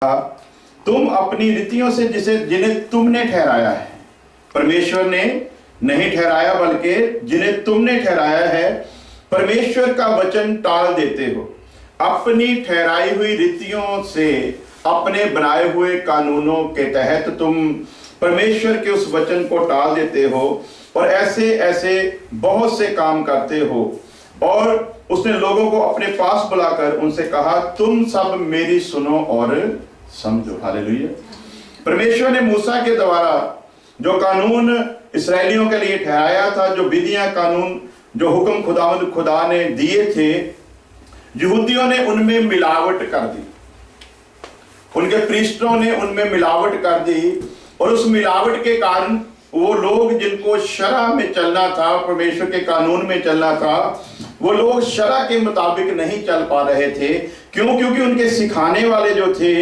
तुम अपनी रीतियों से जिन्हें तुमने ठहराया है, परमेश्वर ने नहीं ठहराया बल्कि जिन्हें तुमने ठहराया है, परमेश्वर का वचन टाल देते हो। अपनी ठहराई हुई रीतियों से, अपने बनाए हुए कानूनों के तहत तुम परमेश्वर के उस वचन को टाल देते हो और ऐसे ऐसे बहुत से काम करते हो। और उसने लोगों को अपने पास बुलाकर उनसे कहा, तुम सब मेरी सुनो और समझो। हालेलुया। परमेश्वर ने मूसा के द्वारा जो कानून इस्राएलियों के लिए ठहराया था, जो विधियां, कानून, जो हुक्म खुदा ने दिए थे, यहूदियों ने उनमें मिलावट कर दी, उनके प्रीस्टों ने उनमें मिलावट कर दी। और उस मिलावट के कारण वो लोग जिनको शरह में चलना था, परमेश्वर के कानून में चलना था, वो लोग शरह के मुताबिक नहीं चल पा रहे थे। क्यों? क्योंकि उनके सिखाने वाले जो थे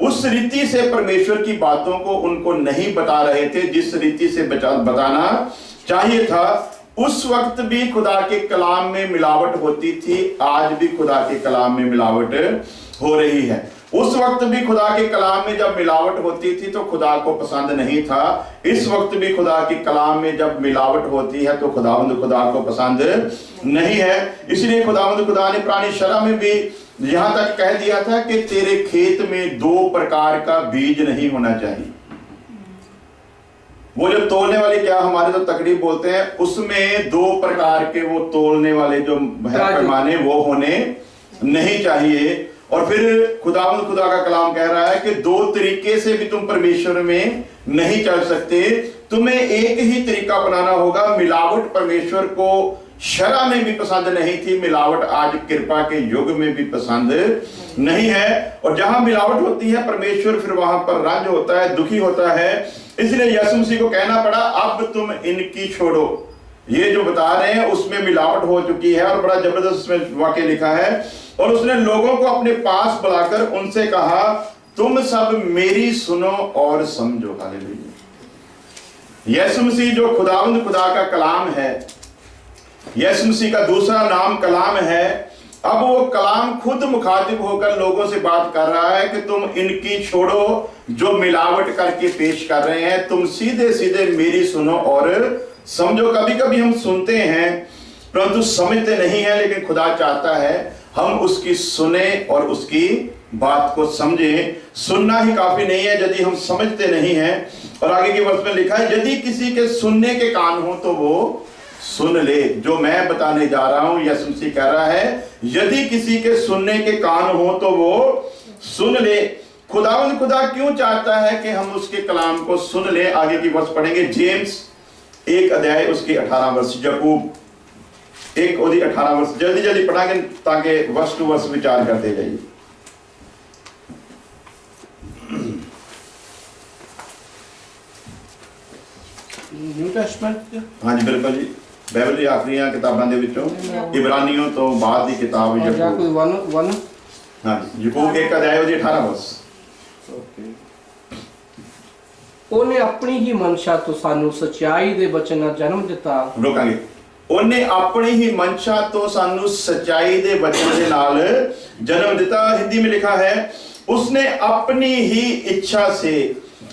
उस रीति से परमेश्वर की बातों को उनको नहीं बता रहे थे जिस रीति से बताना चाहिए था। उस वक्त भी खुदा के कलाम में मिलावट होती थी, आज भी खुदा के कलाम में मिलावट हो रही है। उस वक्त भी खुदा के कलाम में जब मिलावट होती थी तो खुदा को पसंद नहीं था। इस वक्त भी खुदा के कलाम में जब मिलावट होती है तो खुदा को पसंद नहीं है। इसलिए खुदा ने पुरानी शरह में भी यहां तक कह दिया था कि तेरे खेत में दो प्रकार का बीज नहीं होना चाहिए। वो जो तोलने वाले, क्या हमारे तो तकरीब बोलते हैं, उसमें दो प्रकार के वो तोलने वाले जो पैमाने वो होने नहीं चाहिए। और फिर खुदा का कलाम कह रहा है कि दो तरीके से भी तुम परमेश्वर में नहीं चल सकते, तुम्हें एक ही तरीका अपनाना होगा। मिलावट परमेश्वर को शरह में भी पसंद नहीं थी, मिलावट आज कृपा के युग में भी पसंद नहीं है। और जहां मिलावट होती है परमेश्वर फिर वहां पर रंज होता है, दुखी होता है। इसलिए यीशु मसीह को कहना पड़ा, अब तुम इनकी छोड़ो। ये जो बता रहे हैं उसमें मिलावट हो चुकी है और बड़ा जबरदस्त इसमें वाक्य लिखा है। और उसने लोगों को अपने पास बुलाकर उनसे कहा, तुम सब मेरी सुनो और समझो। हालेलुया। यीशु मसीह जो खुदा का कलाम है, यीशु मसीह का दूसरा नाम कलाम है। अब वो कलाम खुद मुखातिब होकर लोगों से बात कर रहा है कि तुम इनकी छोड़ो जो मिलावट करके पेश कर रहे हैं, तुम सीधे सीधे मेरी सुनो और समझो। कभी कभी हम सुनते हैं परंतु समझते नहीं है, लेकिन खुदा चाहता है हम उसकी सुने और उसकी बात को समझें। सुनना ही काफी नहीं है यदि हम समझते नहीं हैं। और आगे के वर्ष में लिखा है, यदि किसी के सुनने के कान हो तो वो सुन ले। जो मैं बताने जा रहा हूं यीशु मसीह कह रहा है, यदि किसी के सुनने के कान हो तो वो सुन ले। खुदा क्यों चाहता है कि हम उसके कलाम को सुन ले? आगे की वर्ष पढ़ेंगे, जेम्स 1 अध्याय उसके 18 वर्ष, याकूब 1 और 18 वर्ष। जल्दी जल्दी पढ़ाएंगे ताकि वर्ष टू वर्ष विचार करते जाइए। न्यू टेस्टमेंट, हाँ जी बिल्कुल जी, बाइबल की आखिरी किताबां दे विचों इब्रानियों तो बाद की किताब याकूब। हाँ जी, याकूब 1 अध्याय और 18 वर्ष। ਉਹਨੇ ਆਪਣੀ ਹੀ ਮਨਸ਼ਾ ਤੋਂ ਸਾਨੂੰ ਸਚਾਈ ਦੇ ਬਚਨ ਨਾਲ ਜਨਮ ਦਿੱਤਾ। ਰੋਕਾਂਗੇ। ਉਹਨੇ ਆਪਣੀ ही मंशा तो सानू सच्चाई दे वचन दे नाल जन्म दिता। हिंदी में लिखा है, उसने अपनी ही इच्छा से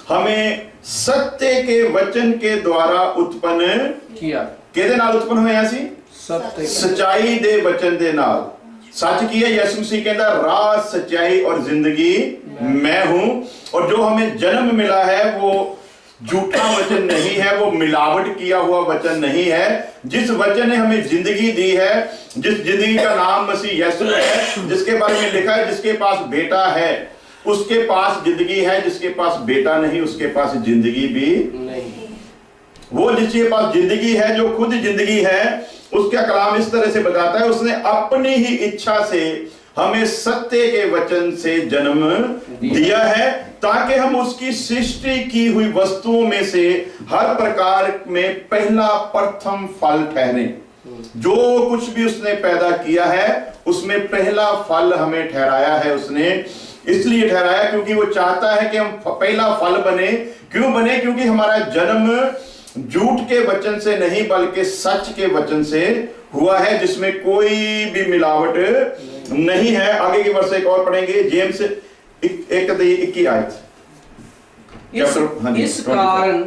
हमें सत्य के वचन के द्वारा उत्पन्न किया। किहदे नाल उत्पन्न होया सी? सत्य, सच्चाई दे वचन दे नाल। सच की है, यीशु मसीह कहता राह, सच्चाई और जिंदगी मैं हूं। और जो हमें जन्म मिला है वो झूठा वचन नहीं है, वो मिलावट किया हुआ वचन नहीं है। जिस वचन ने हमें जिंदगी दी है, जिस जिंदगी का नाम मसीह यीशु है, जिसके बारे में लिखा है जिसके पास बेटा है उसके पास जिंदगी है, जिसके पास बेटा नहीं उसके पास जिंदगी भी नहीं। वो जिसके पास जिंदगी है, जो खुद जिंदगी है, उसका कलाम इस तरह से बताता है, उसने अपनी ही इच्छा से हमें सत्य के वचन से जन्म दिया है ताकि हम उसकी सृष्टि की हुई वस्तुओं में से हर प्रकार में पहला प्रथम फल ठहरे। जो कुछ भी उसने पैदा किया है उसमें पहला फल हमें ठहराया है। उसने इसलिए ठहराया क्योंकि वो चाहता है कि हम पहला फल बने। क्यों बने? क्योंकि हमारा जन्म झूठ के वचन से नहीं बल्कि सच के वचन से हुआ है, जिसमें कोई भी मिलावट नहीं है। आगे के वर्ष एक और पढ़ेंगे, जेम्स एक 21 आयत। इस कारण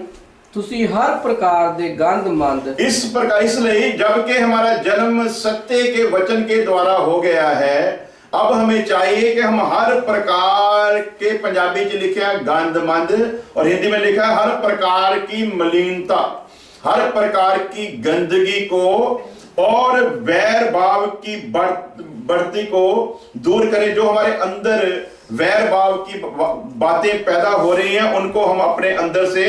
ਤੁਸੀਂ हर प्रकार ਦੇ गंदमंद इस प्रकार इसलिए जबकि हमारा जन्म सत्य के वचन के द्वारा हो गया है, अब हमें चाहिए कि हम हर प्रकार के, पंजाबी च लिखा गंदमंद और हिंदी में लिखा हर प्रकार की मलिनता, हर प्रकार की गंदगी को और वैर भाव की बढ़ती को दूर करें। जो हमारे अंदर वैर भाव की बातें पैदा हो रही हैं उनको हम अपने अंदर से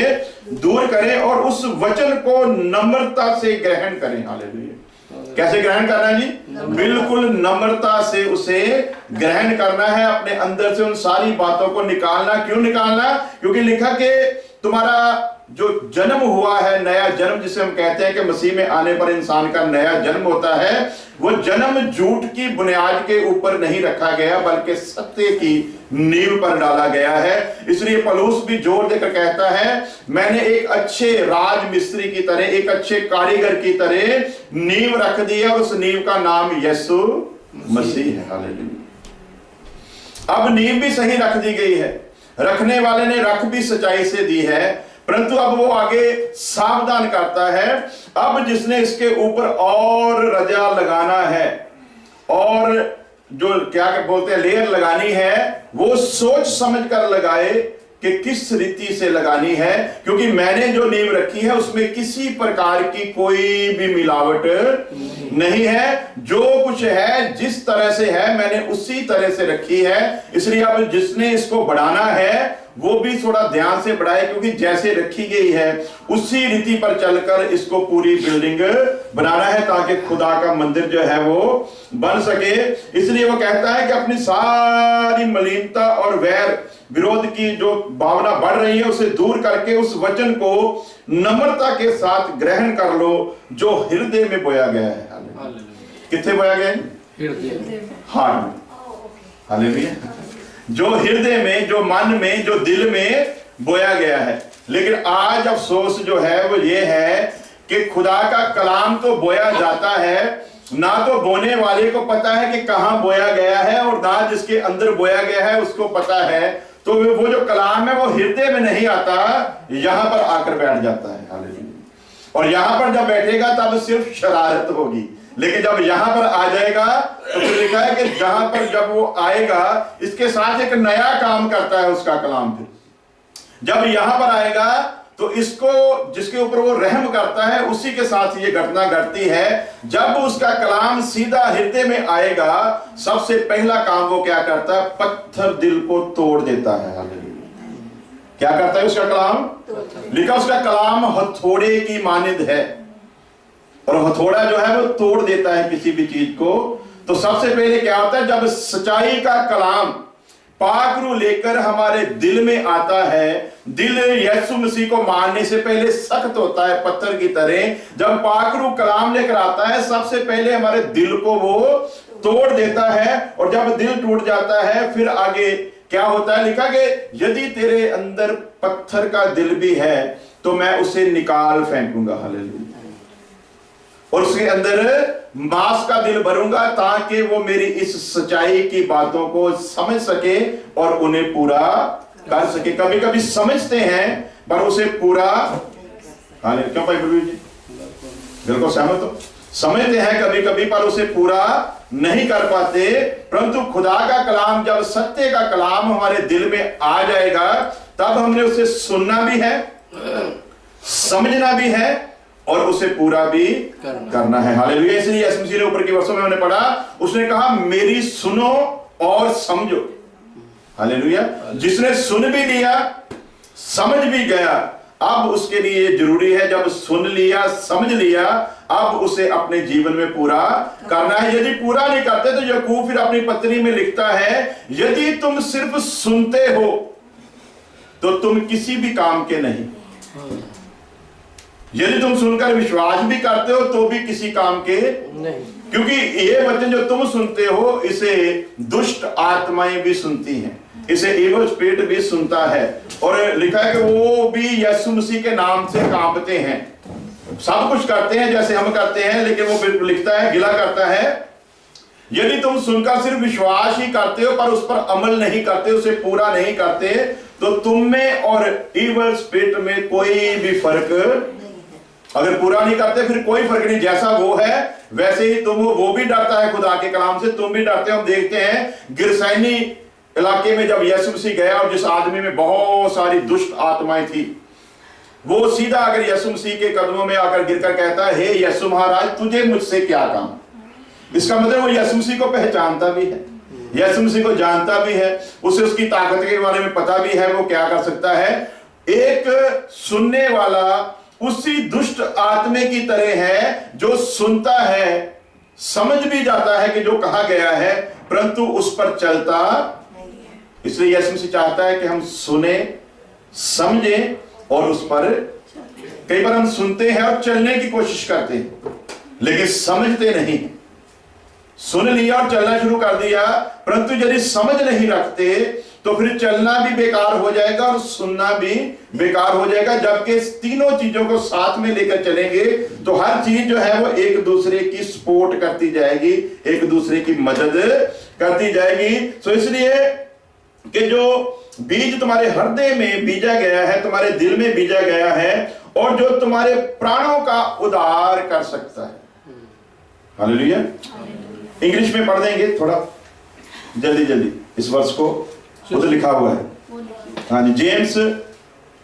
दूर करें और उस वचन को नम्रता से ग्रहण करें। हालेलुया। कैसे ग्रहण करना है जी? बिल्कुल नम्रता से उसे ग्रहण करना है, अपने अंदर से उन सारी बातों को निकालना। क्यों निकालना? क्योंकि लिखा कि तुम्हारा जो जन्म हुआ है, नया जन्म जिसे हम कहते हैं कि मसीह में आने पर इंसान का नया जन्म होता है, वो जन्म झूठ की बुनियाद के ऊपर नहीं रखा गया बल्कि सत्य की नींव पर डाला गया है। इसलिए पौलुस भी जोर देकर कहता है, मैंने एक अच्छे राज मिस्त्री की तरह, एक अच्छे कारीगर की तरह नींव रख दी है और उस नींव का नाम यीशु मसीह है। हालेलुया। अब नींव भी सही रख दी गई है, रखने वाले ने रख भी सच्चाई से दी है, परंतु अब वो आगे सावधान करता है, अब जिसने इसके ऊपर और रजा लगाना है और जो क्या बोलते हैं लेयर लगानी है, वो सोच समझ कर लगाए कि किस रीति से लगानी है, क्योंकि मैंने जो नींव रखी है उसमें किसी प्रकार की कोई भी मिलावट नहीं है। जो कुछ है जिस तरह से है मैंने उसी तरह से रखी है। इसलिए अब जिसने इसको बढ़ाना है वो भी थोड़ा ध्यान से बढ़ाए, क्योंकि जैसे रखी गई है उसी रीति पर चलकर इसको पूरी बिल्डिंग बनाना है ताकि खुदा का मंदिर जो है वो बन सके। इसलिए वो कहता है कि अपनी सारी मलिनता और वैर विरोध की जो भावना बढ़ रही है उसे दूर करके उस वचन को नम्रता के साथ ग्रहण कर लो जो हृदय में बोया गया है। किथे बोया गया है? हृदय, हार्ट में। हालेलुया। जो हृदय में, जो मन में, जो दिल में बोया गया है। लेकिन आज अफसोस जो है वो ये है कि खुदा का कलाम तो बोया जाता है, ना तो बोने वाले को पता है कि कहां बोया गया है और ना जिसके अंदर बोया गया है उसको पता है। तो वो जो कलाम है वो हृदय में नहीं आता, यहां पर आकर बैठ जाता है। हालेलुया। और यहां पर जब बैठेगा तब सिर्फ शरारत होगी, लेकिन जब यहां पर आ जाएगा तो लिखा है कि जहां पर जब वो आएगा इसके साथ एक नया काम करता है उसका कलाम। फिर जब यहां पर आएगा तो इसको जिसके ऊपर वो रहम करता है उसी के साथ ये घटना घटती है। जब उसका कलाम सीधा हृदय में आएगा सबसे पहला काम वो क्या करता है? पत्थर दिल को तोड़ देता है। हालेलुया। क्या करता है उसका कलाम? लिखा उसका कलाम हथौड़े की मानिंद है, और हथौड़ा जो है वो तोड़ देता है किसी भी चीज को। तो सबसे पहले क्या होता है? जब सच्चाई का कलाम पाकरू लेकर हमारे दिल में आता है, दिल यीशु मसीह को मानने से पहले सख्त होता है पत्थर की तरह। जब पाकरू कलाम लेकर आता है सबसे पहले हमारे दिल को वो तोड़ देता है, और जब दिल टूट जाता है फिर आगे क्या होता है? लिखा कि यदि तेरे अंदर पत्थर का दिल भी है तो मैं उसे निकाल फेंकूंगा। हालेलुया। और उसके अंदर मांस का दिल भरूंगा ताकि वो मेरी इस सच्चाई की बातों को समझ सके और उन्हें पूरा कर सके। कभी कभी समझते हैं पर उसे पूरा, क्यों भाई प्रभु जी? बिल्कुल सहमत हो। समझते हैं कभी कभी पर उसे पूरा नहीं कर पाते। परंतु खुदा का कलाम, जब सत्य का कलाम हमारे दिल में आ जाएगा तब हमने उसे सुनना भी है, समझना भी है और उसे पूरा भी करना है। हालेलुया। इसलिए यीशु मसीह ने ऊपर के वर्षों में हमने पढ़ा, उसने कहा मेरी सुनो और समझो। हालेलुया। जिसने सुन भी लिया, समझ भी गया, अब उसके लिए जरूरी है जब सुन लिया, समझ लिया, अब उसे अपने जीवन में पूरा करना है। यदि पूरा नहीं करते तो याकूब फिर अपनी पत्री में लिखता है, यदि तुम सिर्फ सुनते हो तो तुम किसी भी काम के नहीं, यदि तुम सुनकर विश्वास भी करते हो तो भी किसी काम के नहीं, क्योंकि ये वचन जो तुम सुनते हो इसे दुष्ट आत्माएं भी सुनती हैं, इसे इविल स्पिरिट भी सुनता है। और लिखा है कि वो भी यीशु मसीह के नाम से कांपते हैं, सब कुछ करते हैं जैसे हम करते हैं, लेकिन वो लिखता है, गिला करता है यदि तुम सुनकर सिर्फ विश्वास ही करते हो पर उस पर अमल नहीं करते, उसे पूरा नहीं करते, तो तुम में और इविल स्पिरिट में कोई भी फर्क, अगर पूरा नहीं करते फिर कोई फर्क नहीं। जैसा वो है वैसे ही तुम हो। वो भी डरता है खुदा के कलाम से, तुम भी डरते हो। हम देखते हैं गिरसैनी इलाके में जब यीशु मसीह गया और जिस आदमी में बहुत सारी दुष्ट आत्माएं थी, वो सीधा अगर यीशु मसीह के कदमों में आकर गिरकर कहता है, हे यीशु महाराज तुझे मुझसे क्या काम। इसका मतलब वो यीशु मसीह को पहचानता भी है, यीशु मसीह को जानता भी है, उसे उसकी ताकत के बारे में पता भी है, वो क्या कर सकता है। एक सुनने वाला उसी दुष्ट आत्मे की तरह है जो सुनता है, समझ भी जाता है कि जो कहा गया है, परंतु उस पर चलता। इसलिए यीशु मसीह चाहता है कि हम सुने, समझें और उस पर, कई बार हम सुनते हैं और चलने की कोशिश करते हैं लेकिन समझते नहीं। सुन लिया और चलना शुरू कर दिया, परंतु यदि समझ नहीं रखते तो फिर चलना भी बेकार हो जाएगा और सुनना भी बेकार हो जाएगा। जबकि तीनों चीजों को साथ में लेकर चलेंगे तो हर चीज जो है वो एक दूसरे की सपोर्ट करती जाएगी, एक दूसरे की मदद करती जाएगी। तो इसलिए कि जो बीज तुम्हारे हृदय में बीजा गया है, तुम्हारे दिल में बीजा गया है, और जो तुम्हारे प्राणों का उद्धार कर सकता है। हालेलुया। इंग्लिश में पढ़ देंगे थोड़ा जल्दी जल्दी इस वर्ष को, वो तो लिखा हुआ है। हाँ जी, James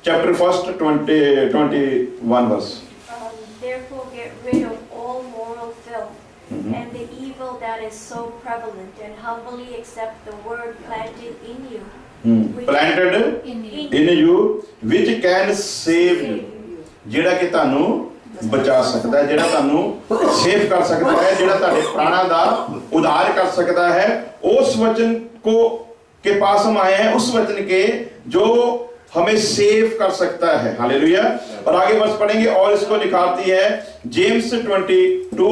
chapter 1 21 verse. Therefore get rid of all moral filth and the evil that is so prevalent, and humbly accept the word planted in you, planted in you which can save you, ਜਿਹੜਾ ਕਿ ਤੁਹਾਨੂੰ ਬਚਾ ਸਕਦਾ ਹੈ, ਜਿਹੜਾ ਤੁਹਾਨੂੰ save ਕਰ ਸਕਦਾ ਹੈ, ਜਿਹੜਾ ਤੁਹਾਡੇ ਪ੍ਰਾਣਾਂ ਦਾ उद्धार कर सकता है। उस वचन को के पास हम आए हैं, उस वचन के जो हमें सेव कर सकता है। हालेलुया। और आगे वर्ष पढ़ेंगे और इसको निखारती है। जेम्स 22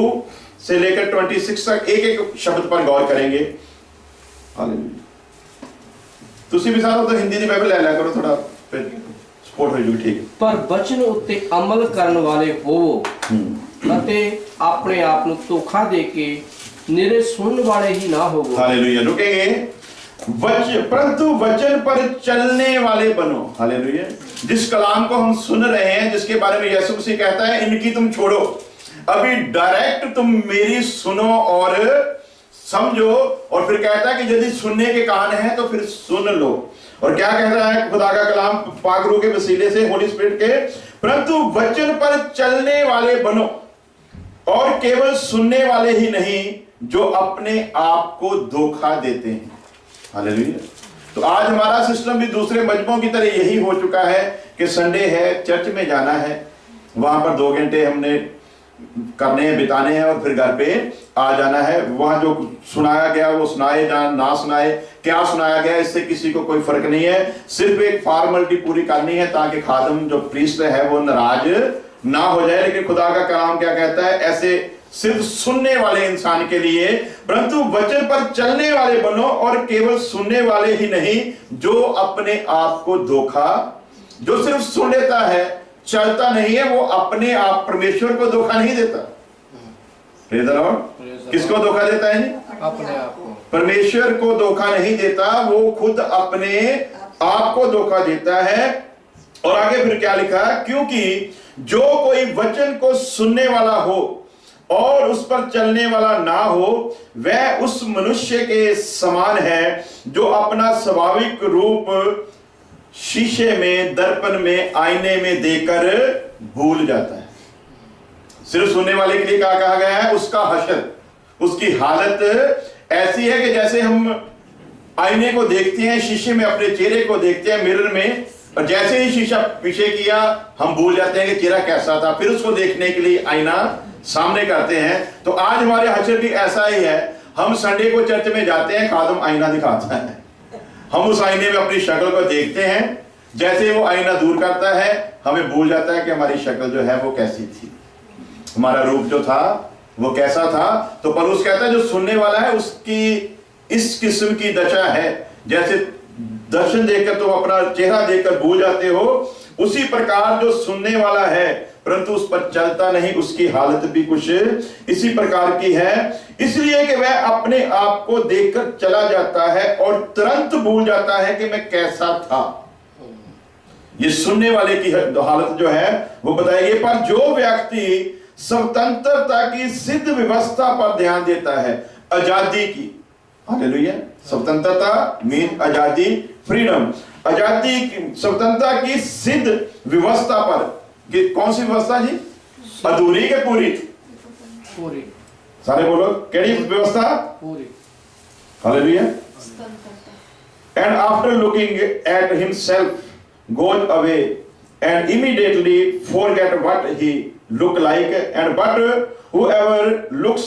से लेकर 26 तक एक एक शब्द पर गौर करेंगे। हालेलुया। तुसी भी सारा तो हिंदी दी बाइबल ले लिया करो, थोड़ा फिर ਸਪੋਰਟ ਹੋ ਜੂ। ਠੀਕ। ਪਰ ਬਚਨ ਉੱਤੇ ਅਮਲ ਕਰਨ ਵਾਲੇ ਹੋਵੋ ਅਤੇ ਆਪਣੇ ਆਪ ਨੂੰ ਧੋਖਾ ਦੇ ਕੇ ਨਿਰੇ ਸੁਣਨ वाले ही ना होवो। हालेलुया। रुकेंगे। परंतु वचन पर चलने वाले बनो। हालेलुया। जिस कलाम को हम सुन रहे हैं, जिसके बारे में यीशु मसीह कहता है इनकी तुम छोड़ो, अभी डायरेक्ट तुम मेरी सुनो और समझो, और फिर कहता है कि यदि सुनने के कान हैं तो फिर सुन लो। और क्या कह रहा है खुदा का कलाम पाक रूह के वसीले से, होली स्पिरिट के, परंतु वचन पर चलने वाले बनो और केवल सुनने वाले ही नहीं जो अपने आप को धोखा देते हैं। हालेलुया। तो आज हमारा सिस्टम भी दूसरे मजहबों की तरह यही हो चुका है कि संडे है, चर्च में जाना है, वहां पर 2 घंटे हमने करने हैं, बिताने हैं और फिर घर पे आ जाना है। वहां जो सुनाया गया वो सुनाए ना सुनाए, क्या सुनाया गया इससे किसी को कोई फर्क नहीं है। सिर्फ एक फॉर्मेलिटी पूरी करनी है ताकि खादम जो प्रीस्ट है वो नाराज ना हो जाए। लेकिन खुदा का कलाम क्या कहता है, ऐसे सिर्फ सुनने वाले इंसान के लिए, परंतु वचन पर चलने वाले बनो और केवल सुनने वाले ही नहीं जो अपने आप को धोखा, जो सिर्फ सुन लेता है चलता नहीं है, वो अपने आप परमेश्वर को धोखा नहीं देता। किसको धोखा देता है? अपने आप को। परमेश्वर को धोखा नहीं देता, वो खुद अपने आप को धोखा देता है। और आगे फिर क्या लिखा है, क्योंकि जो कोई वचन को सुनने वाला हो और उस पर चलने वाला ना हो, वह उस मनुष्य के समान है जो अपना स्वाभाविक रूप शीशे में, दर्पण में, आईने में देखकर भूल जाता है। सिर्फ सुनने वाले के लिए क्या कहा गया है, उसका हशर, उसकी हालत ऐसी है कि जैसे हम आईने को देखते हैं, शीशे में अपने चेहरे को देखते हैं मिरर में, और जैसे ही शीशा पीछे किया हम भूल जाते हैं कि चेहरा कैसा था, फिर उसको देखने के लिए आईना सामने करते हैं। तो आज हमारे हशर भी ऐसा ही है। हम संडे को चर्च में जाते हैं, खादम आईना दिखाता है, हम उस आईने में अपनी शक्ल को देखते हैं, जैसे वो आईना दूर करता है हमें भूल जाता है कि हमारी शक्ल जो है वो कैसी थी, हमारा रूप जो था वो कैसा था। तो पौलुस कहता है जो सुनने वाला है उसकी इस किस्म की दशा है, जैसे दर्शन देखकर तुम अपना चेहरा देखकर भूल जाते हो, उसी प्रकार जो सुनने वाला है परंतु उस पर चलता नहीं, उसकी हालत भी कुछ इसी प्रकार की है, इसलिए कि वह अपने आप को देखकर चला जाता है और तुरंत भूल जाता है कि मैं कैसा था। ये सुनने वाले की हालत जो है वो बताइए। पर जो व्यक्ति स्वतंत्रता की सिद्ध व्यवस्था पर ध्यान देता है, आजादी की, हालेलुया, स्वतंत्रता मीन आजादी, फ्रीडम, आजादी की, स्वतंत्रता की सिद्ध व्यवस्था पर, कि कौन सी व्यवस्था जी? अधूरी के पूरी? पूरी। सारे बोलो, केड़ी व्यवस्था? पूरी। Hallelujah. And after looking at himself goes away and immediately forget what he look like, and but whoever looks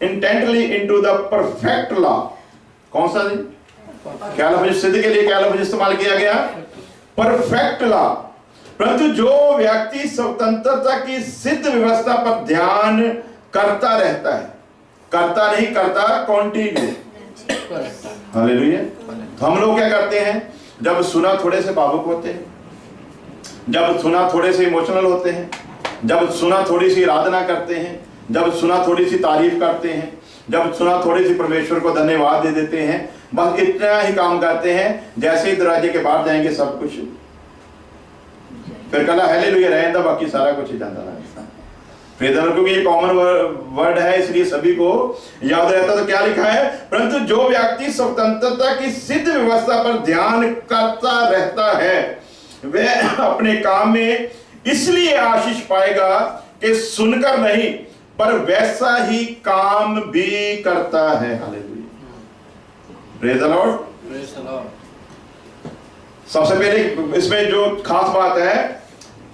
intently into the perfect law, कौन सा जी? क्या लफ्ज सिद्ध के लिए क्या लफ्ज इस्तेमाल किया गया? Perfect law. परंतु जो व्यक्ति स्वतंत्रता की सिद्ध व्यवस्था पर ध्यान करता रहता है, करता नहीं करता, कॉन्टिन्यू। हालेलुया। तो हम लोग क्या करते हैं? जब सुना थोड़े से भावुक होते हैं, जब सुना थोड़े से इमोशनल होते हैं, जब सुना थोड़ी सी आराधना करते हैं, जब सुना थोड़ी सी तारीफ करते हैं, जब सुना थोड़ी सी परमेश्वर को धन्यवाद दे देते हैं, बस इतना ही काम करते हैं। जैसे ही दरवाजे के बाहर जाएंगे सब कुछ फिर कला हालेलुया रहेगा, बाकी सारा कुछ ही जानता रहेगा। क्योंकि ये कॉमन वर्ड है इसलिए सभी को याद रहता। तो क्या लिखा है? परंतु जो व्यक्ति स्वतंत्रता की सिद्ध व्यवस्था पर ध्यान करता रहता है वह अपने काम में इसलिए आशीष पाएगा कि सुनकर नहीं पर वैसा ही काम भी करता है। Hallelujah, praise the Lord, praise the Lord. सबसे पहले इसमें जो खास बात है,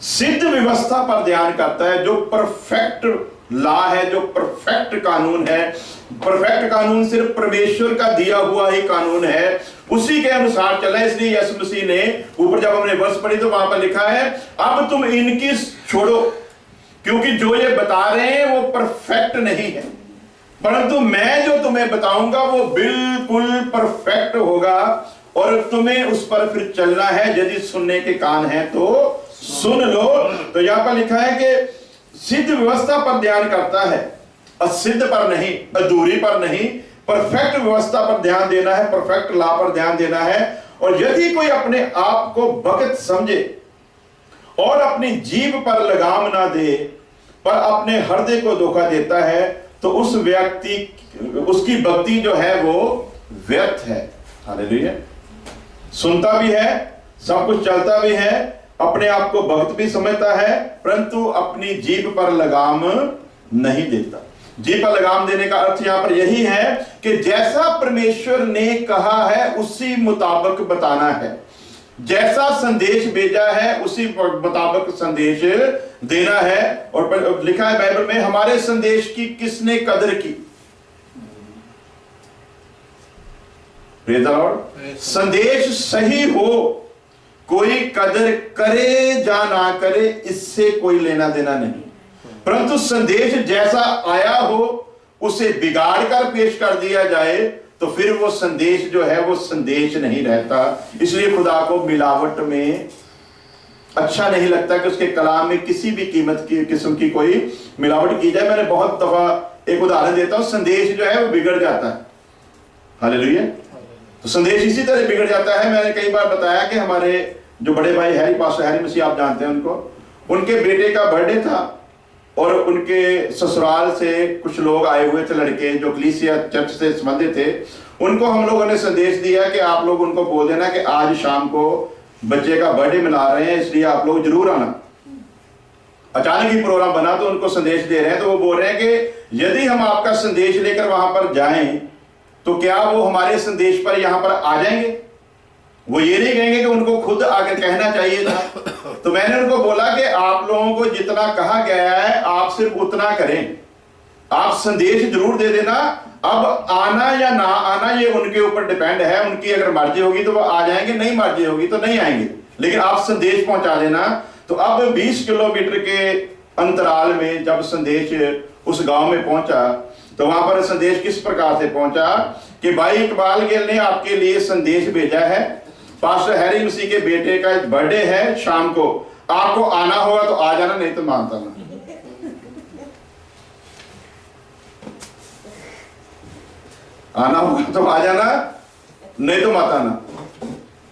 सिद्ध व्यवस्था पर ध्यान करता है, जो परफेक्ट लॉ है, जो परफेक्ट कानून है। परफेक्ट कानून सिर्फ परमेश्वर का दिया हुआ ही कानून है, उसी के अनुसार चला। इसलिए यीशु मसीह ने ऊपर जब हमने वर्ष पढ़ी तो वहां पर लिखा है, अब तुम इनकी छोड़ो, क्योंकि जो ये बता रहे हैं वो परफेक्ट नहीं है, परंतु मैं जो तुम्हें बताऊंगा वो बिल्कुल परफेक्ट होगा और तुम्हें उस पर फिर चलना है। यदि सुनने के कान हैं तो सुन लो। तो यहां पर लिखा है कि सिद्ध व्यवस्था पर ध्यान करता है, असिद्ध पर नहीं, अधूरी पर नहीं, परफेक्ट व्यवस्था पर ध्यान देना है, परफेक्ट लॉ पर ध्यान देना है। और यदि कोई अपने आप को भक्त समझे और अपनी जीभ पर लगाम ना दे पर अपने हृदय को धोखा देता है तो उस व्यक्ति, उसकी भक्ति जो है वो व्यर्थ है। हालेलुया। सुनता भी है, सब कुछ चलता भी है, अपने आप को भक्त भी समझता है, परंतु अपनी जीभ पर लगाम नहीं देता। जीभ पर लगाम देने का अर्थ यहां पर यही है कि जैसा परमेश्वर ने कहा है उसी मुताबिक बताना है, जैसा संदेश भेजा है उसी मुताबिक संदेश देना है। और लिखा है बाइबल में, हमारे संदेश की किसने कदर की? Praise the Lord. संदेश सही हो, कोई कदर करे या ना करे, इससे कोई लेना देना नहीं, परंतु संदेश जैसा आया हो उसे बिगाड़ कर पेश कर दिया जाए तो फिर वो संदेश जो है वो संदेश नहीं रहता। इसलिए खुदा को मिलावट में अच्छा नहीं लगता कि उसके कलाम में किसी भी कीमत की किस्म की कोई मिलावट की जाए। मैंने बहुत दफा एक उदाहरण देता हूं, संदेश जो है वो बिगड़ जाता है। हालेलुया। तो संदेश इसी तरह बिगड़ जाता है। मैंने कई बार बताया कि हमारे जो बड़े भाई हैरी, पास्टर हैरी मसीह, आप जानते हैं उनको, उनके बेटे का बर्थडे था और उनके ससुराल से कुछ लोग आए हुए थे, लड़के जो कलीसिया चर्च से संबंधित थे। उनको हम लोगों ने संदेश दिया कि आप लोग उनको बोल देना कि आज शाम को बच्चे का बर्थडे मना रहे हैं, इसलिए आप लोग जरूर आना। अचानक ही प्रोग्राम बना तो उनको संदेश दे रहे हैं, तो वो बोल रहे हैं कि यदि हम आपका संदेश लेकर वहां पर जाएं तो क्या वो हमारे संदेश पर यहां पर आ जाएंगे? वो ये नहीं कहेंगे कि उनको खुद आकर कहना चाहिए था। तो मैंने उनको बोला कि आप लोगों को जितना कहा गया है आप सिर्फ उतना करें, आप संदेश जरूर दे देना। अब आना या ना आना ये उनके ऊपर डिपेंड है, उनकी अगर मर्जी होगी तो वो आ जाएंगे, नहीं मर्जी होगी तो नहीं आएंगे, लेकिन आप संदेश पहुंचा देना। तो अब 20 किलोमीटर के अंतराल में जब संदेश उस गांव में पहुंचा तो वहां पर संदेश किस प्रकार से पहुंचा कि भाई इकबाल गिल ने आपके लिए संदेश भेजा है पास्टर हैरी मसीह के बेटे का बर्थडे है शाम को, आपको आना होगा तो आ जाना, नहीं तो मानता ना। आना होगा तो आ जाना, नहीं तो मत आना।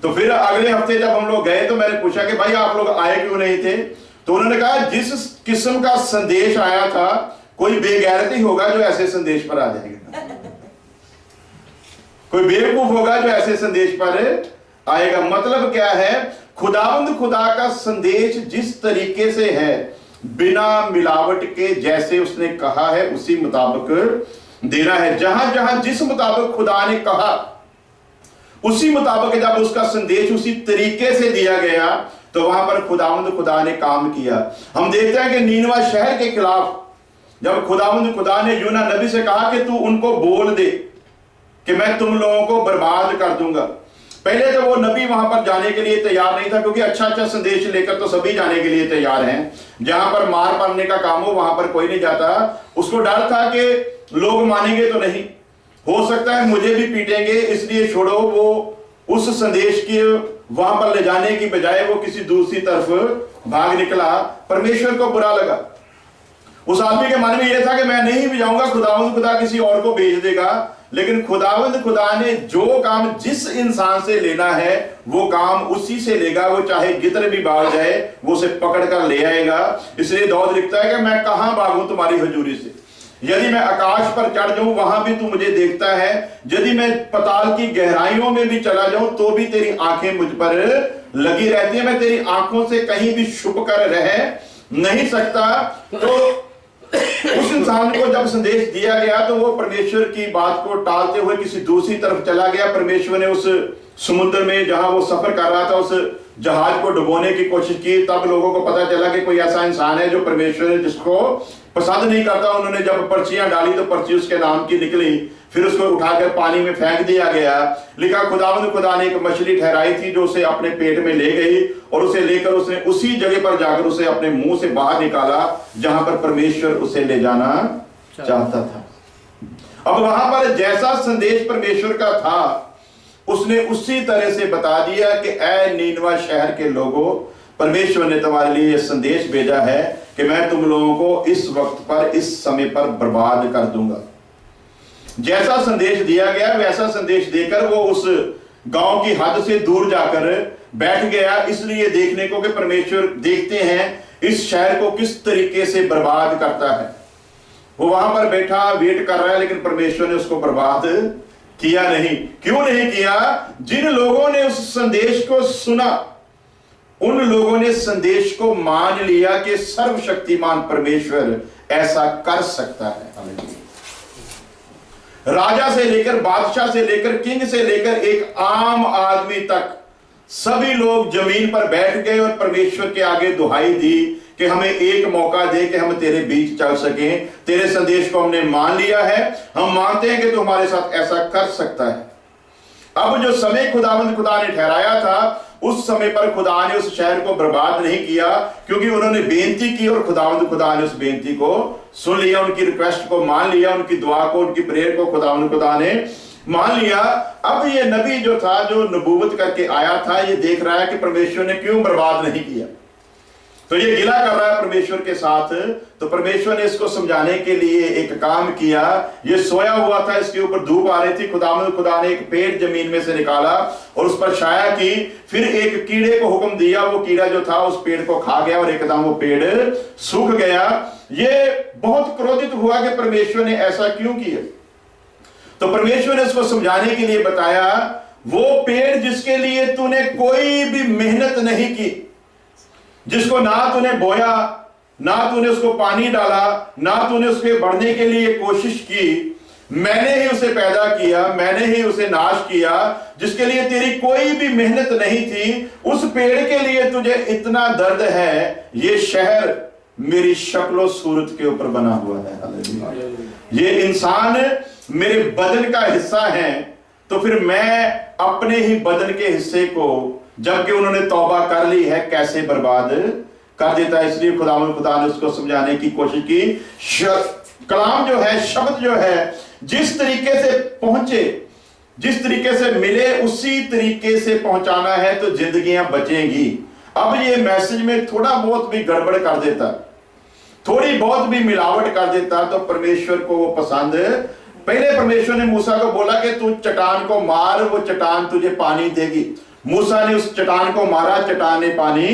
तो फिर अगले हफ्ते जब हम लोग गए तो मैंने पूछा कि भाई आप लोग आए क्यों नहीं थे? तो उन्होंने कहा जिस किस्म का संदेश आया था, कोई बेगैरती होगा जो ऐसे संदेश पर आ जाएगा, कोई बेवकूफ होगा जो ऐसे संदेश पर आएगा। मतलब क्या है, खुदावंद खुदा का संदेश जिस तरीके से है, बिना मिलावट के, जैसे उसने कहा है उसी मुताबिक देना है। जहां जहां जिस मुताबिक खुदा ने कहा उसी मुताबिक जब उसका संदेश उसी तरीके से दिया गया तो वहां पर खुदावंद खुदा ने काम किया। हम देखते हैं कि नीनवा शहर के खिलाफ जब खुदावंद खुदा ने यूना नबी से कहा कि तू उनको बोल दे कि मैं तुम लोगों को बर्बाद कर दूंगा। पहले तो वो नबी वहां पर जाने के लिए तैयार नहीं था, क्योंकि अच्छा अच्छा संदेश लेकर तो सभी जाने के लिए तैयार हैं। जहां पर मार पड़ने का काम हो वहां पर कोई नहीं जाता। उसको डर था कि लोग मानेंगे तो नहीं, हो सकता है मुझे भी पीटेंगे, इसलिए छोड़ो। वो उस संदेश के वहां पर ले जाने की बजाय वो किसी दूसरी तरफ भाग निकला। परमेश्वर को बुरा लगा। उस आदमी के मन में यह था कि मैं नहीं भी जाऊंगा, खुदावंद खुदा किसी और को भेज देगा। लेकिन खुदावंद खुदा ने जो काम जिस इंसान से लेना है वो काम उसी से लेगा। वो चाहे जितने भी भाग जाए वो उसे पकड़ कर ले आएगा। इसलिए दाऊद लिखता है कि मैं कहां भागूं तुम्हारी हजूरी से, यदि मैं आकाश पर चढ़ जाऊं वहां भी तू मुझे देखता है, यदि मैं पताल की गहराइयों में भी चला जाऊं तो भी तेरी आंखें मुझ पर लगी रहती है। मैं तेरी आंखों से कहीं भी छुप कर रह नहीं सकता। तो उस इंसान को जब संदेश दिया गया तो वो परमेश्वर की बात को टालते हुए किसी दूसरी तरफ चला गया। परमेश्वर ने उस समुद्र में जहां वो सफर कर रहा था उस जहाज को डुबोने की कोशिश की। तब लोगों को पता चला कि कोई ऐसा इंसान है जो परमेश्वर जिसको पसंद नहीं करता। उन्होंने जब पर्चियां डाली तो पर्ची उसके नाम की निकली, फिर उसको उठाकर पानी में फेंक दिया गया। लिखा खुदावंद खुदा ने एक मछली ठहराई थी जो उसे अपने पेट में ले गई और उसे लेकर उसने उसी जगह पर जाकर उसे अपने मुंह से बाहर निकाला जहां पर परमेश्वर उसे ले जाना चाहता था। अब वहां पर जैसा संदेश परमेश्वर का था उसने उसी तरह से बता दिया कि ऐ नीनवा शहर के लोगों, परमेश्वर ने तुम्हारे लिए संदेश भेजा है कि मैं तुम लोगों को इस वक्त पर इस समय पर बर्बाद कर दूंगा। जैसा संदेश दिया गया वैसा संदेश देकर वो उस गांव की हद से दूर जाकर बैठ गया, इसलिए देखने को कि परमेश्वर देखते हैं इस शहर को किस तरीके से बर्बाद करता है। वो वहां पर बैठा वेट कर रहा है, लेकिन परमेश्वर ने उसको बर्बाद किया नहीं। क्यों नहीं किया? जिन लोगों ने उस संदेश को सुना उन लोगों ने संदेश को मान लिया कि सर्वशक्तिमान परमेश्वर ऐसा कर सकता है। राजा से लेकर बादशाह से लेकर किंग से लेकर एक आम आदमी तक सभी लोग जमीन पर बैठ गए और परमेश्वर के आगे दुहाई दी कि हमें एक मौका दे कि हम तेरे बीच चल सकें। तेरे संदेश को हमने मान लिया है, हम मानते हैं कि तू हमारे साथ ऐसा कर सकता है। अब जो समय खुदावंद खुदा ने ठहराया था उस समय पर खुदा ने उस शहर को बर्बाद नहीं किया, क्योंकि उन्होंने बेनती की और खुदावंद खुदा ने उस बेनती को सुन लिया, उनकी रिक्वेस्ट को मान लिया, उनकी दुआ को, उनकी प्रेयर को खुदावंद खुदा ने मान लिया। अब ये नबी जो था, जो नबूवत करके आया था, ये देख रहा है कि परमेश्वर ने क्यों बर्बाद नहीं किया, तो ये गिला कर रहा है परमेश्वर के साथ। तो परमेश्वर ने इसको समझाने के लिए एक काम किया। ये सोया हुआ था, इसके ऊपर धूप आ रही थी। खुदा ने एक पेड़ जमीन में से निकाला और उस पर छाया की। फिर एक कीड़े को हुक्म दिया, वो कीड़ा जो था उस पेड़ को खा गया और एकदम वो पेड़ सूख गया। ये बहुत क्रोधित हुआ कि परमेश्वर ने ऐसा क्यों किया। तो परमेश्वर ने इसको समझाने के लिए बताया, वो पेड़ जिसके लिए तूने कोई भी मेहनत नहीं की, जिसको ना तूने बोया, ना तूने उसको पानी डाला, ना तूने उसके बढ़ने के लिए कोशिश की, मैंने ही उसे पैदा किया, मैंने ही उसे नाश किया, जिसके लिए तेरी कोई भी मेहनत नहीं थी, उस पेड़ के लिए तुझे इतना दर्द है। ये शहर मेरी शक्लो सूरत के ऊपर बना हुआ है, ये इंसान मेरे बदन का हिस्सा है, तो फिर मैं अपने ही बदन के हिस्से को, जबकि उन्होंने तौबा कर ली है, कैसे बर्बाद कर देता है। इसलिए खुदा ने उसको समझाने की कोशिश की। कलाम जो है, शब्द जो है, जिस तरीके से पहुंचे जिस तरीके से मिले उसी तरीके से पहुंचाना है तो जिंदगियां बचेंगी। अब ये मैसेज में थोड़ा बहुत भी गड़बड़ कर देता, थोड़ी बहुत भी मिलावट कर देता तो परमेश्वर को वो पसंद। पहले परमेश्वर ने मूसा को बोला कि तू चट्टान को मार, वो चट्टान तुझे पानी देगी। मूसा ने उस चट्टान को मारा, चट्टान ने पानी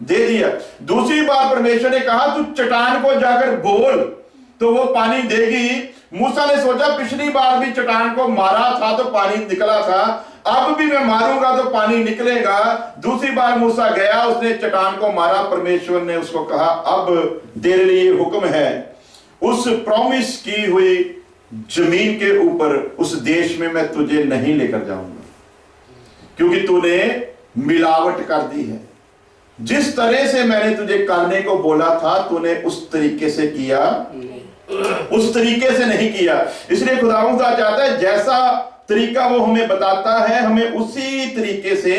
दे दिया। दूसरी बार परमेश्वर ने कहा तू चट्टान को जाकर बोल तो वो पानी देगी। मूसा ने सोचा पिछली बार भी चट्टान को मारा था तो पानी निकला था, अब भी मैं मारूंगा तो पानी निकलेगा। दूसरी बार मूसा गया, उसने चट्टान को मारा। परमेश्वर ने उसको कहा अब तेरे लिए हुक्म है, उस प्रॉमिस की हुई जमीन के ऊपर, उस देश में मैं तुझे नहीं लेकर जाऊंगा, क्योंकि तूने मिलावट कर दी है। जिस तरह से मैंने तुझे करने को बोला था तूने उस तरीके से किया, उस तरीके से नहीं किया। इसलिए खुदावंद चाहता है जैसा तरीका वो हमें बताता है हमें उसी तरीके से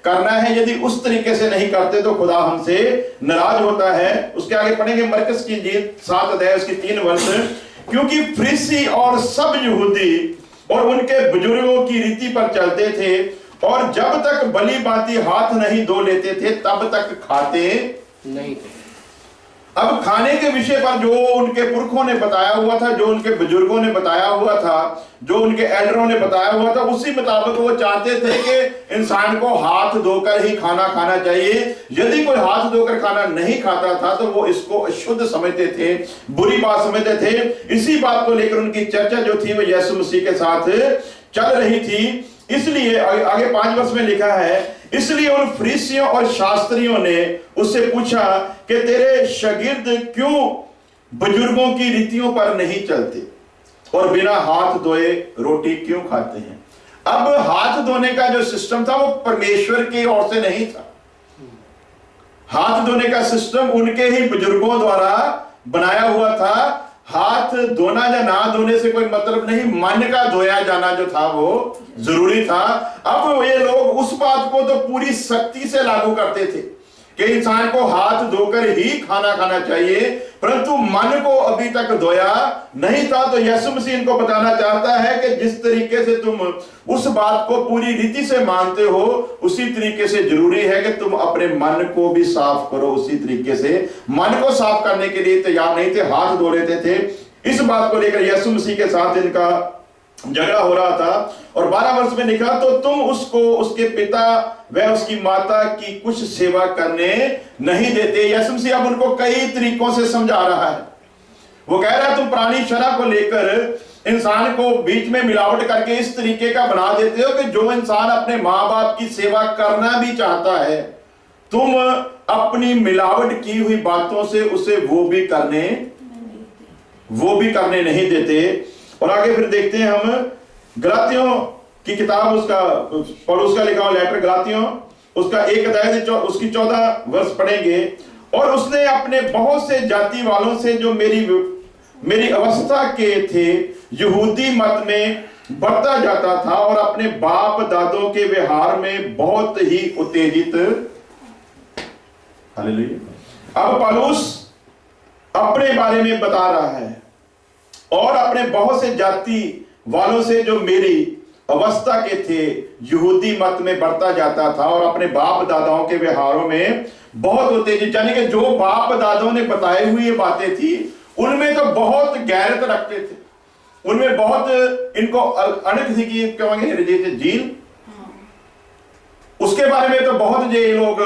करना है। यदि उस तरीके से नहीं करते तो खुदा हमसे नाराज होता है। उसके आगे पढ़ेंगे मरकस की इंजील 7 अध्याय उसकी 3 वर्ष। क्योंकि फरीसी और सब यहूदी और उनके बुजुर्गों की रीति पर चलते थे और जब तक भली बाती हाथ नहीं धो लेते थे तब तक खाते नहीं थे। अब खाने के विषय पर जो उनके पुरखों ने बताया हुआ था, जो उनके बुजुर्गों ने बताया हुआ था, जो उनके एल्डरों ने बताया हुआ था, उसी मुताबिक वो चाहते थे कि इंसान को हाथ धोकर ही खाना खाना चाहिए। यदि कोई हाथ धोकर खाना नहीं खाता था तो वो इसको अशुद्ध समझते थे, बुरी बात समझते थे। इसी बात को लेकर उनकी चर्चा जो थी वो यीशु मसीह के साथ चल रही थी। इसलिए आगे 5 वर्ष में लिखा है, इसलिए उन फरीसियों और शास्त्रियों ने उससे पूछा कि तेरे शागिर्द क्यों बुजुर्गों की रीतियों पर नहीं चलते और बिना हाथ धोए रोटी क्यों खाते हैं। अब हाथ धोने का जो सिस्टम था वो परमेश्वर की ओर से नहीं था। हाथ धोने का सिस्टम उनके ही बुजुर्गों द्वारा बनाया हुआ था। हाथ धोना या ना धोने से कोई मतलब नहीं, मन का धोया जाना जो था वो जरूरी था। अब ये लोग उस बात को तो पूरी सख्ती से लागू करते थे कि इंसान को हाथ धोकर ही खाना खाना चाहिए, परंतु मन को अभी तक धोया नहीं था। तो यीशु मसीह इनको बताना चाहता है कि जिस तरीके से तुम उस बात को पूरी रीति से मानते हो उसी तरीके से जरूरी है कि तुम अपने मन को भी साफ करो। उसी तरीके से मन को साफ करने के लिए तैयार नहीं थे, हाथ धो लेते थे। इस बात को लेकर यीशु मसीह के साथ इनका झगड़ा हो रहा था। और 12 वर्ष में लिखा, तो तुम उसको उसके पिता व उसकी माता की कुछ सेवा करने नहीं देते। यीशु मसीह अब उनको कई तरीकों से समझा रहा है। वो कह रहा है तुम पुरानी शरह को लेकर इंसान को बीच में मिलावट करके इस तरीके का बना देते हो कि जो इंसान अपने माँ बाप की सेवा करना भी चाहता है, तुम अपनी मिलावट की हुई बातों से उसे वो भी करने नहीं देते। और आगे फिर देखते हैं हम गलातियों की किताब, उसका पौलुस का लिखा हुआ लेटर गलातियों, उसका 1 अध्याय उसकी 14 वर्ष पढ़ेंगे। और उसने अपने बहुत से जाति वालों से जो मेरी अवस्था के थे यहूदी मत में बढ़ता जाता था और अपने बाप दादों के व्यवहार में बहुत ही उत्तेजित। हालेलुया। अब पौलुस अपने बारे में बता रहा है और अपने बहुत से जाति वालों से जो मेरी अवस्था के थे यहूदी मत में बढ़ता जाता था और अपने बाप दादाओं के व्यवहारों में बहुत उत्तेजित, यानी कि जो बाप दादाओं ने बताई हुई ये बातें थी उनमें तो बहुत गैरत रखते थे, उनमें बहुत इनको अनख थी कि कहेंगे जील, उसके बारे में तो बहुत ये लोग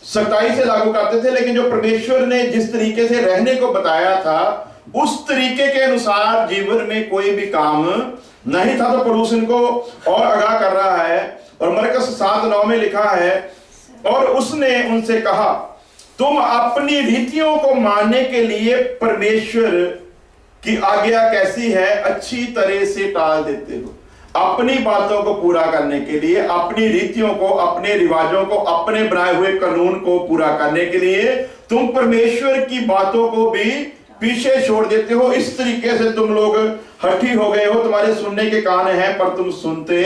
सख्ताई से लागू करते थे। लेकिन जो परमेश्वर ने जिस तरीके से रहने को बताया था उस तरीके के अनुसार जीवन में कोई भी काम नहीं था। तो पौलुस इनको और आगाह कर रहा है। और मरकस 7:9 में लिखा है, और उसने उनसे कहा तुम अपनी रीतियों को मानने के लिए परमेश्वर की आज्ञा कैसी है अच्छी तरह से टाल देते हो। अपनी बातों को पूरा करने के लिए, अपनी रीतियों को, अपने रिवाजों को, अपने बनाए हुए कानून को पूरा करने के लिए तुम परमेश्वर की बातों को भी पीछे छोड़ देते हो। इस तरीके से तुम लोग हठी हो गए हो, तुम्हारे सुनने के कान हैं पर तुम सुनते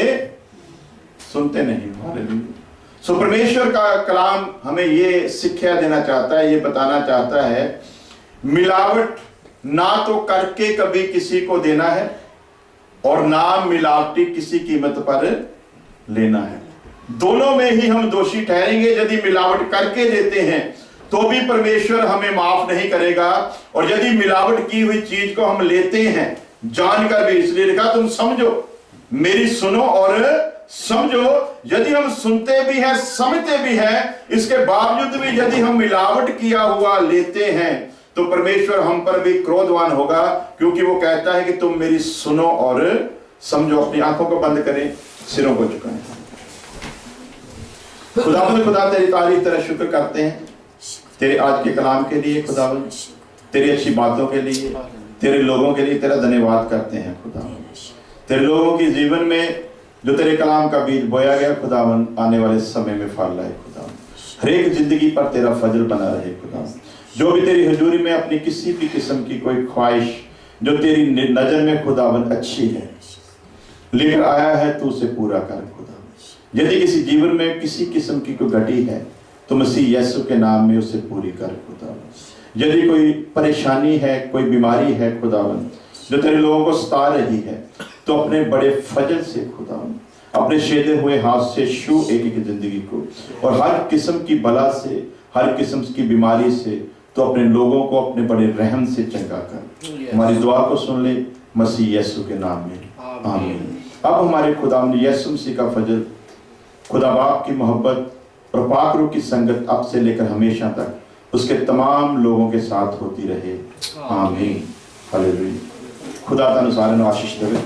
नहीं। सो परमेश्वर का कलाम हमें ये शिक्षा देना चाहता है, ये बताना चाहता है मिलावट ना तो करके कभी किसी को देना है और ना मिलावटी किसी कीमत पर लेना है। दोनों में ही हम दोषी ठहरेंगे। यदि मिलावट करके देते हैं तो भी परमेश्वर हमें माफ नहीं करेगा, और यदि मिलावट की हुई चीज को हम लेते हैं जानकर भी, इसलिए लिखा तुम समझो, मेरी सुनो और समझो। यदि हम सुनते भी हैं, समझते भी हैं, इसके बावजूद भी यदि हम मिलावट किया हुआ लेते हैं तो परमेश्वर हम पर भी क्रोधवान होगा, क्योंकि वो कहता है कि तुम मेरी सुनो और समझो। अपनी आंखों को बंद करें, सिरों को झुकाएं। खुदा तेरी तारीफ, तेरा शुक्र करते हैं तेरे आज के कलाम के लिए खुदावंद, तेरी अच्छी बातों के लिए, तेरे लोगों के लिए तेरा धन्यवाद करते हैं खुदावंद। तेरे लोगों के जीवन में जो तेरे कलाम का बीज बोया गया खुदावंद, आने वाले समय में फल लाए खुदावंद। हर एक जिंदगी पर तेरा फजल बना रहे खुदावंद। जो भी तेरी हजूरी में अपनी किसी भी किस्म की कोई ख्वाहिश जो तेरी नजर में खुदावंद अच्छी है लेकर आया है, तू उसे पूरा कर खुदावंद। यदि किसी जीवन में किसी किस्म की कोई घटी है तो मसीह यीशु के नाम में उसे पूरी कर खुदावंद। यदि कोई परेशानी है, कोई बीमारी है खुदावंद जो तेरे लोगों को सता रही है, तो अपने बड़े फजल से खुदावंद अपने शेदे हुए हाथ से छू एक एक जिंदगी को, और हर किस्म की बला से, हर किस्म की बीमारी से तो अपने लोगों को अपने बड़े रहम से चंगा कर। हमारी दुआ को सुन ले मसीह यीशु के नाम में, आमीन। अब हमारे खुदावंद यीशु मसीह का फजल, खुदा बाप की मोहब्बत और पाक रूह की संगत अब से लेकर हमेशा तक उसके तमाम लोगों के साथ होती रहे, आमीन। हालेलुया। खुदा का अनुसार आशीष देवे।